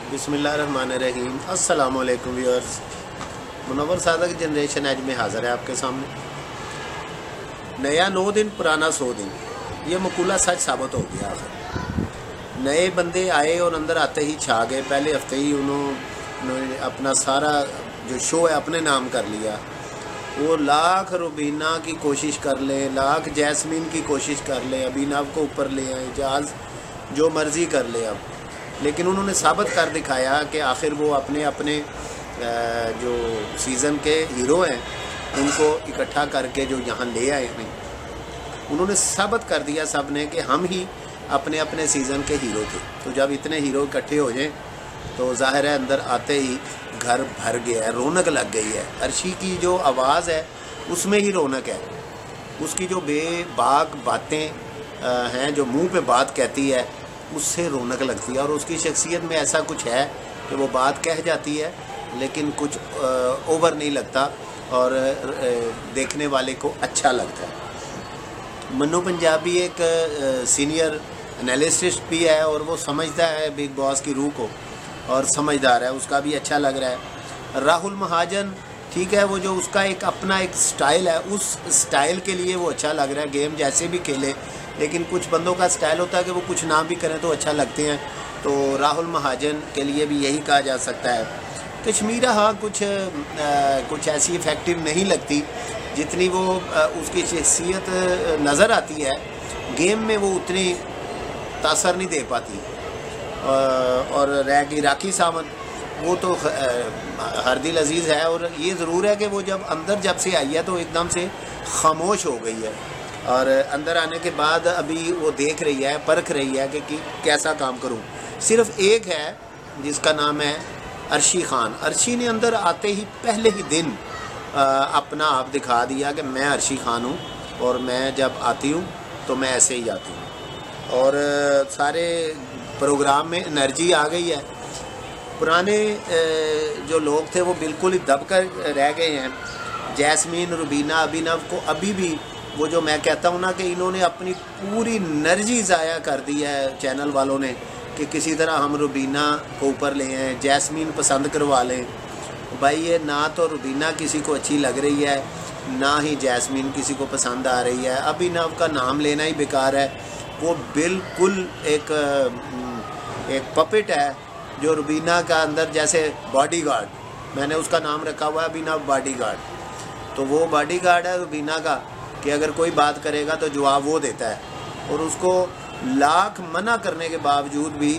बिस्मिल्लाहिर्रहमानिर्रहीम। अस्सलाम वालेकुम viewers. Munawwar Sadiq generation age में हाज़िर है आपके सामने। नया 9 दिन पुराना 100 दिन, ये मकूला सच साबित हो गया। आखिर नए बंदे आए और अंदर आते ही छा गए। पहले हफ्ते ही उन्होंने अपना सारा जो शो है अपने नाम कर लिया। वो लाख रुबीना की कोशिश कर ले, लाख जैस्मीन की कोशिश कर ले, अभिनव को ऊपर ले आए, जाज जो मर्ज़ी कर ले अब, लेकिन उन्होंने साबित कर दिखाया कि आखिर वो अपने अपने जो सीज़न के हीरो हैं उनको इकट्ठा करके जो यहाँ ले आए हैं, उन्होंने साबित कर दिया सब ने कि हम ही अपने अपने सीज़न के हीरो थे। तो जब इतने हीरो इकट्ठे हो जाएं तो ज़ाहिर है अंदर आते ही घर भर गया है, रौनक लग गई है। अर्शी की जो आवाज़ है उसमें ही रौनक है, उसकी जो बेबाक बातें हैं, जो मुंह पे बात कहती है, उससे रौनक लगती है। और उसकी शख्सियत में ऐसा कुछ है कि वो बात कह जाती है लेकिन कुछ ओवर नहीं लगता और देखने वाले को अच्छा लगता है। मन्नू पंजाबी एक सीनियर एनालिस्ट भी है और वो समझता है बिग बॉस की रूह को और समझदार है, उसका भी अच्छा लग रहा है। राहुल महाजन ठीक है, वो जो उसका एक अपना एक स्टाइल है, उस स्टाइल के लिए वो अच्छा लग रहा है। गेम जैसे भी खेले, लेकिन कुछ बंदों का स्टाइल होता है कि वो कुछ ना भी करें तो अच्छा लगते हैं। तो राहुल महाजन के लिए भी यही कहा जा सकता है। कश्मीरा हाँ कुछ ऐसी इफ़ेक्टिव नहीं लगती जितनी वो उसकी शख्सियत नज़र आती है। गेम में वो उतनी तासर नहीं दे पाती। और रह गई राखी सावंत, वो तो हरदिल अजीज़ है और ये ज़रूर है कि वो जब से आई है तो एकदम से खामोश हो गई है और अंदर आने के बाद अभी वो देख रही है, परख रही है कि कैसा काम करूं। सिर्फ एक है जिसका नाम है अर्शी खान। अर्शी ने अंदर आते ही पहले ही दिन अपना आप दिखा दिया कि मैं अर्शी खान हूं और मैं जब आती हूं तो मैं ऐसे ही आती हूं। और सारे प्रोग्राम में एनर्जी आ गई है। पुराने जो लोग थे वो बिल्कुल ही दब कर रह गए हैं। जैस्मीन, रुबीना, अभिनव को अभी भी वो जो मैं कहता हूँ ना कि इन्होंने अपनी पूरी एनर्जी ज़ाया कर दी है चैनल वालों ने कि किसी तरह हम रुबीना को ऊपर ले आएँ, जैस्मीन पसंद करवा लें। भाई ये ना तो रुबीना किसी को अच्छी लग रही है, ना ही जैस्मीन किसी को पसंद आ रही है। अभिनव का नाम लेना ही बेकार है। वो बिल्कुल एक पपेट है जो रुबीना का अंदर जैसे बॉडीगार्ड, मैंने उसका नाम रखा हुआ है अभिनव बॉडीगार्ड। तो वो बॉडीगार्ड है रुबीना का कि अगर कोई बात करेगा तो जवाब वो देता है और उसको लाख मना करने के बावजूद भी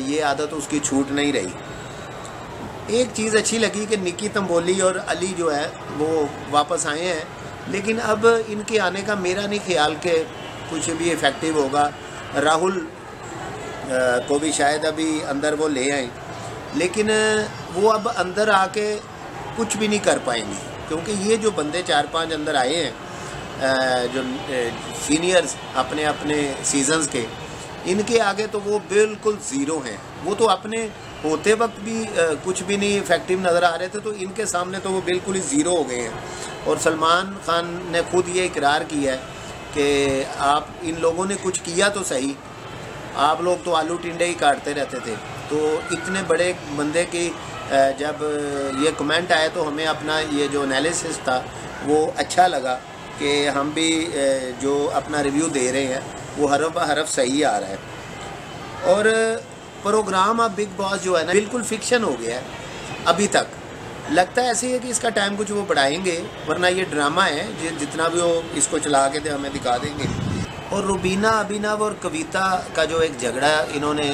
ये आदत उसकी छूट नहीं रही। एक चीज़ अच्छी लगी कि निकी तंबोली और अली जो है वो वापस आए हैं, लेकिन अब इनके आने का मेरा नहीं ख्याल कि कुछ भी इफ़ेक्टिव होगा। राहुल को भी शायद अभी अंदर वो ले आए, लेकिन वो अब अंदर आके कुछ भी नहीं कर पाएंगे क्योंकि ये जो बंदे 4-5 अंदर आए हैं जो सीनियर्स अपने अपने सीजन्स के, इनके आगे तो वो बिल्कुल ज़ीरो हैं। वो तो अपने होते वक्त भी कुछ भी नहीं इफ़ेक्टिव नज़र आ रहे थे, तो इनके सामने तो वो बिल्कुल ही ज़ीरो हो गए हैं। और सलमान खान ने खुद ये इकरार किया है कि आप इन लोगों ने कुछ किया तो सही, आप लोग तो आलू टिंडे ही काटते रहते थे। तो इतने बड़े बंदे की जब ये कमेंट आए तो हमें अपना ये जो एनालिसिस था वो अच्छा लगा कि हम भी जो अपना रिव्यू दे रहे हैं वो हरफ हरफ सही आ रहा है। और प्रोग्राम अब बिग बॉस जो है ना बिल्कुल फिक्शन हो गया है। अभी तक लगता है ऐसे है कि इसका टाइम कुछ वो बढ़ाएंगे, वरना ये ड्रामा है जितना भी वो इसको चला के तो हमें दिखा देंगे। और रुबीना, अभिनव और कविता का जो एक झगड़ा इन्होंने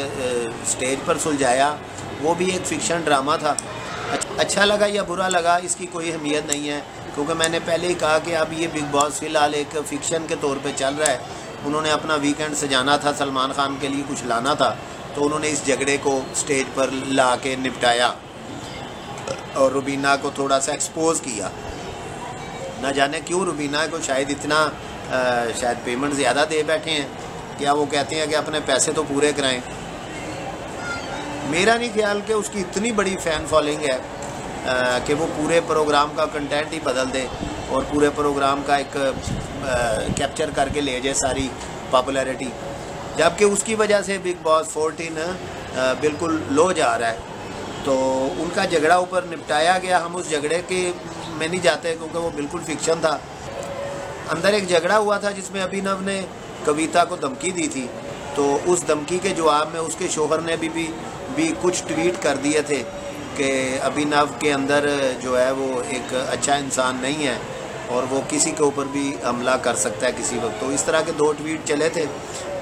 स्टेज पर सुलझाया वो भी एक फिक्शन ड्रामा था। अच्छा लगा या बुरा लगा इसकी कोई अहमियत नहीं है, क्योंकि मैंने पहले ही कहा कि अब ये बिग बॉस फ़िलहाल एक फ़िक्शन के तौर पे चल रहा है। उन्होंने अपना वीकेंड सजाना था, सलमान खान के लिए कुछ लाना था, तो उन्होंने इस झगड़े को स्टेज पर ला के निपटाया और रुबीना को थोड़ा सा एक्सपोज किया। ना जाने क्यों रुबीना को शायद इतना शायद पेमेंट ज़्यादा दे बैठे हैं, क्या वो कहते हैं कि अपने पैसे तो पूरे कराएं। मेरा नहीं ख्याल कि उसकी इतनी बड़ी फ़ैन फॉलोइंग है कि वो पूरे प्रोग्राम का कंटेंट ही बदल दे और पूरे प्रोग्राम का एक कैप्चर करके ले जाए सारी पॉपुलैरिटी। जबकि उसकी वजह से बिग बॉस 14 बिल्कुल लो जा रहा है। तो उनका झगड़ा ऊपर निपटाया गया। हम उस झगड़े के में नहीं जाते क्योंकि वो बिल्कुल फिक्शन था। अंदर एक झगड़ा हुआ था जिसमें अभिनव ने कविता को धमकी दी थी। तो उस धमकी के जवाब में उसके शोहर ने भी कुछ ट्वीट कर दिए थे कि अभिनव के अंदर जो है वो एक अच्छा इंसान नहीं है और वो किसी के ऊपर भी हमला कर सकता है किसी वक्त। तो इस तरह के 2 ट्वीट चले थे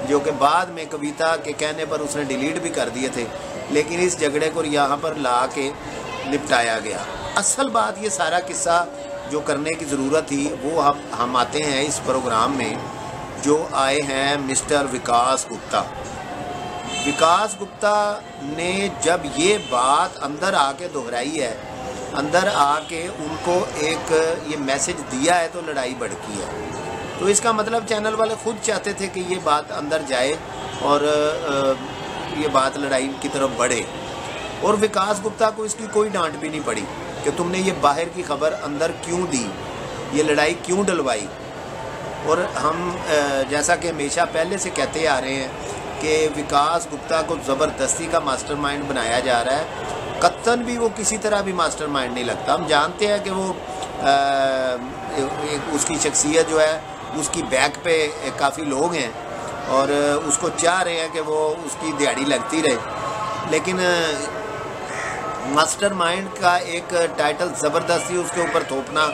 जो कि बाद में कविता के कहने पर उसने डिलीट भी कर दिए थे। लेकिन इस झगड़े को यहाँ पर ला के निपटाया गया। असल बात ये सारा किस्सा जो करने की ज़रूरत थी वो हम आते हैं इस प्रोग्राम में जो आए हैं मिस्टर विकास गुप्ता। विकास गुप्ता ने जब ये बात अंदर आके दोहराई है, अंदर आके उनको एक ये मैसेज दिया है तो लड़ाई भड़की है। तो इसका मतलब चैनल वाले खुद चाहते थे कि ये बात अंदर जाए और ये बात लड़ाई की तरफ बढ़े। और विकास गुप्ता को इसकी कोई डांट भी नहीं पड़ी कि तुमने ये बाहर की खबर अंदर क्यों दी, ये लड़ाई क्यों डलवाई। और हम जैसा कि हमेशा पहले से कहते आ रहे हैं कि विकास गुप्ता को ज़बरदस्ती का मास्टरमाइंड बनाया जा रहा है। कत्तन भी वो किसी तरह भी मास्टरमाइंड नहीं लगता। हम जानते हैं कि वो उसकी शख्सियत जो है उसकी बैक पे काफ़ी लोग हैं और उसको चाह रहे हैं कि वो उसकी दिहाड़ी लगती रहे। लेकिन मास्टरमाइंड का एक टाइटल ज़बरदस्ती उसके ऊपर थोपना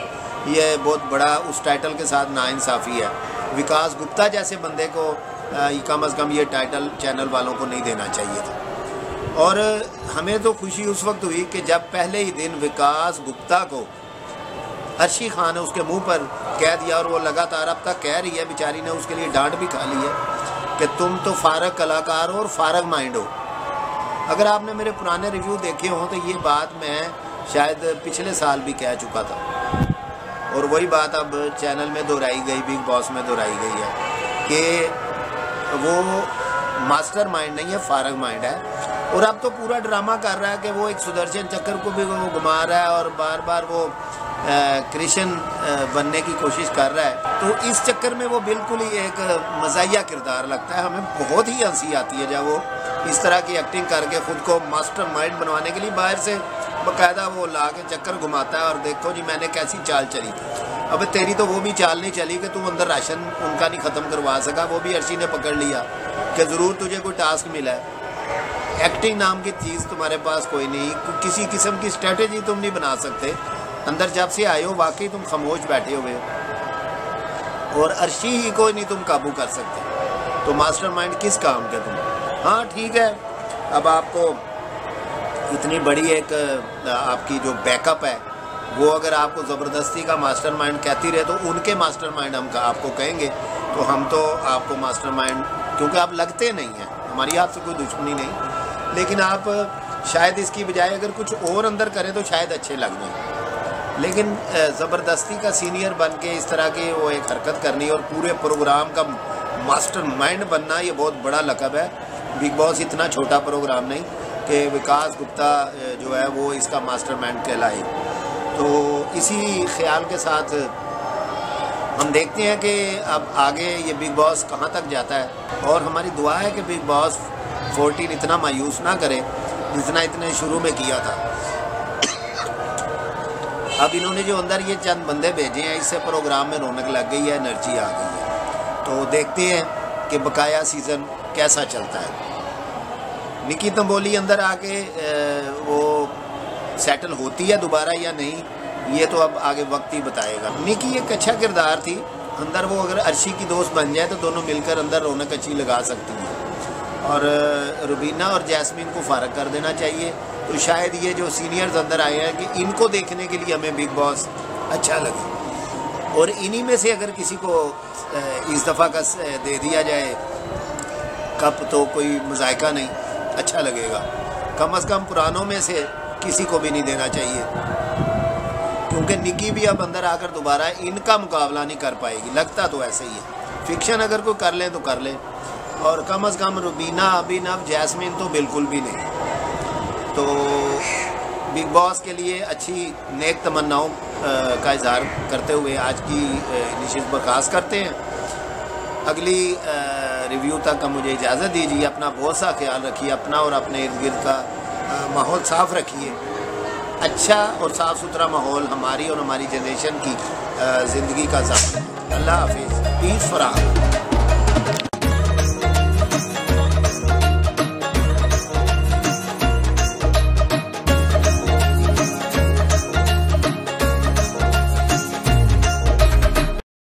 ये बहुत बड़ा उस टाइटल के साथ नाइंसाफ़ी है। विकास गुप्ता जैसे बंदे को कम अज़ कम ये टाइटल चैनल वालों को नहीं देना चाहिए था। और हमें तो खुशी उस वक्त हुई कि जब पहले ही दिन विकास गुप्ता को अर्शी खान ने उसके मुंह पर कह दिया और वो लगातार अब तक कह रही है, बेचारी ने उसके लिए डांट भी खा ली है कि तुम तो फारग कलाकार हो और फारग माइंड हो। अगर आपने मेरे पुराने रिव्यू देखे हों तो ये बात मैं शायद पिछले साल भी कह चुका था और वही बात अब चैनल में दोहराई गई, बिग बॉस में दोहराई गई है कि वो मास्टर माइंड नहीं है, फारग माइंड है। और अब तो पूरा ड्रामा कर रहा है कि वो एक सुदर्शन चक्र को भी वो घुमा रहा है और बार बार वो कृष्ण बनने की कोशिश कर रहा है। तो इस चक्कर में वो बिल्कुल ही एक मज़ाहिया किरदार लगता है। हमें बहुत ही हंसी आती है जब वो इस तरह की एक्टिंग करके ख़ुद को मास्टर माइंड बनवाने के लिए बाहर से बाकायदा वो ला के चक्कर घुमाता है और देखो जी मैंने कैसी चाल चली। अब तेरी तो वो भी चाल नहीं चली कि तू अंदर राशन उनका नहीं ख़त्म करवा सका, वो भी अर्शी ने पकड़ लिया कि ज़रूर तुझे कोई टास्क मिला है। एक्टिंग नाम की चीज़ तुम्हारे पास कोई नहीं, किसी किस्म की स्ट्रेटेजी तुम नहीं बना सकते। अंदर जब से आए हो वाकई तुम खामोश बैठे हुए हो और अर्शी ही को नहीं तुम काबू कर सकते। तो मास्टरमाइंड किस काम के तुम? हाँ ठीक है, अब आपको इतनी बड़ी एक आपकी जो बैकअप है वो अगर आपको ज़बरदस्ती का मास्टरमाइंड कहती रहे तो उनके मास्टरमाइंड हम आपको कहेंगे तो हम तो आपको मास्टरमाइंड, क्योंकि आप लगते नहीं हैं, हमारी आपसे कोई दुश्मनी नहीं, लेकिन आप शायद इसकी बजाय अगर कुछ और अंदर करें तो शायद अच्छे लग जाएं। लेकिन ज़बरदस्ती का सीनियर बन के इस तरह की वो एक हरकत करनी और पूरे प्रोग्राम का मास्टरमाइंड बनना, ये बहुत बड़ा लक़ब है। बिग बॉस इतना छोटा प्रोग्राम नहीं कि विकास गुप्ता जो है वो इसका मास्टरमाइंड कहलाए। तो इसी ख्याल के साथ हम देखते हैं कि अब आगे ये बिग बॉस कहाँ तक जाता है और हमारी दुआ है कि बिग बॉस 14 इतना मायूस ना करे जितना इतने शुरू में किया था। अब इन्होंने जो अंदर ये चंद बंदे भेजे हैं इससे प्रोग्राम में रौनक लग गई है, एनर्जी आ गई है। तो देखते हैं कि बकाया सीज़न कैसा चलता है। निकी तंबोली अंदर आके वो सेटल होती है दोबारा या नहीं, ये तो अब आगे वक्त ही बताएगा। निकी एक अच्छा किरदार थी अंदर, वो अगर अर्शी की दोस्त बन जाए तो दोनों मिलकर अंदर रौनक अच्छी लगा सकती हैं और रुबीना और जैस्मीन को फारग कर देना चाहिए। तो शायद ये जो सीनियर्स अंदर आए हैं कि इनको देखने के लिए हमें बिग बॉस अच्छा लगे और इन्हीं में से अगर किसी को इस दफ़ा का दे दिया जाए कप तो कोई मज़ायका नहीं, अच्छा लगेगा। कम अज़ कम पुरानों में से किसी को भी नहीं देना चाहिए क्योंकि निकी भी अब अंदर आकर दोबारा इनका मुकाबला नहीं कर पाएगी, लगता तो ऐसे ही है। फिक्शन अगर कोई कर लें तो कर लें और कम अज़ कम रुबीना, अभिनव, जैस्मीन तो बिल्कुल भी नहीं। तो बिग बॉस के लिए अच्छी नेक तमन्नाओं का इजहार करते हुए आज की निशिस्त बर्खास्त करते हैं अगली रिव्यू तक मुझे इजाज़त दीजिए। अपना बहुत सा ख्याल रखिए, अपना और अपने इर्द गिर्द का माहौल साफ़ रखिए। अच्छा और साफ़ सुथरा माहौल हमारी और हमारी जनरेशन की ज़िंदगी का ज़ामन है। अल्लाह हाफिज़। Peace for all.